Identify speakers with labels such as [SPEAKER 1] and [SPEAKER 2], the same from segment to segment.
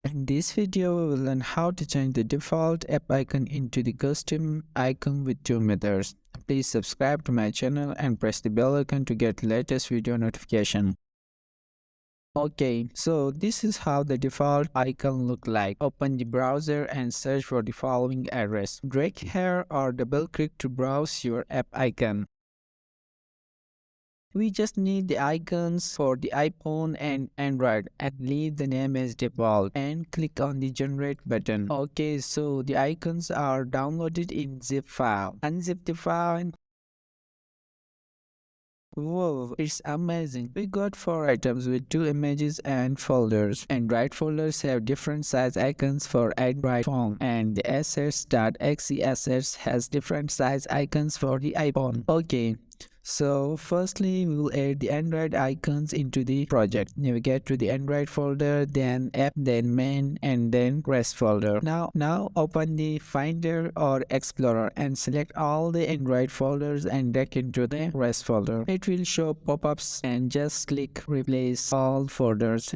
[SPEAKER 1] In this video, we will learn how to change the default app icon into the custom icon with two methods. Please subscribe to my channel and press the bell icon to get latest video notification. Okay, so this is how the default icon look like. Open the browser and search for the following address. Drag here or double click to browse your app icon. We just need the icons for the iPhone and Android and leave the name as default and click on the generate button. Okay, so the icons are downloaded in zip file. Unzip the file. Whoa, it's amazing. We got 4 items with 2 images and folders. Android folders have different size icons for Android phone, and the assets.exe assets has different size icons for the iPhone. Okay, so firstly we will add the Android icons into the project. Navigate to the Android folder, then app, then main, and then rest folder. Now open the Finder or Explorer and select all the Android folders and drag into the rest folder. It will show pop-ups and just click replace all folders.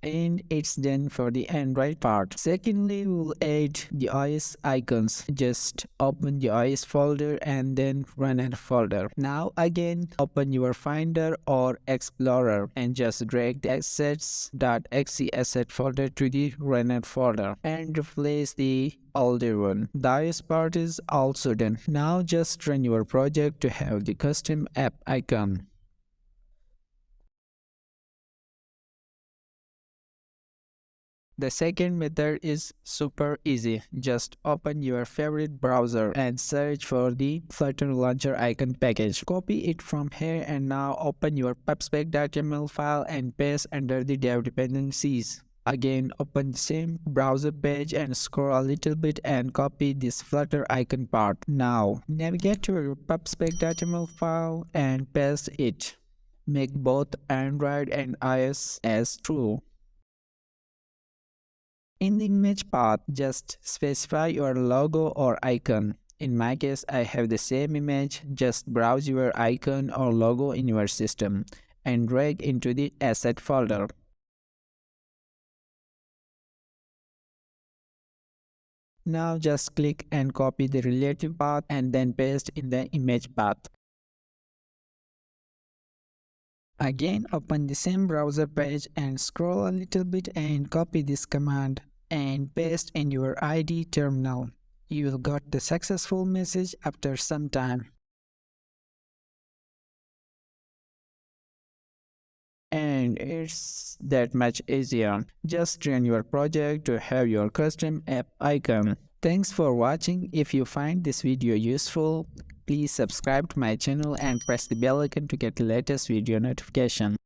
[SPEAKER 1] And it's done for the Android part. Secondly, we'll add the OS icons. Just open the OS folder and then run a folder. Now again, open your Finder or Explorer and just drag the assets.exe asset folder to the runner folder and replace the older one. The OS part is also done. Now just run your project to have the custom app icon. The second method is super easy. Just open your favorite browser and search for the Flutter launcher icon package. Copy it from here and now open your pubspec.yml file and paste under the dev dependencies. Again, open the same browser page and scroll a little bit and copy this Flutter icon part. Now, navigate to your pubspec.yml file and paste it. Make both Android and iOS as true. In the image path, just specify your logo or icon. In my case, I have the same image. Just browse your icon or logo in your system and drag into the asset folder. Now just click and copy the relative path and then paste in the image path. Again, open the same browser page and scroll a little bit and copy this command and paste in your IDE terminal. You will get the successful message after some time. And it's that much easier. Just run your project to have your custom app icon. Thanks for watching. If you find this video useful, please subscribe to my channel and press the bell icon to get the latest video notification.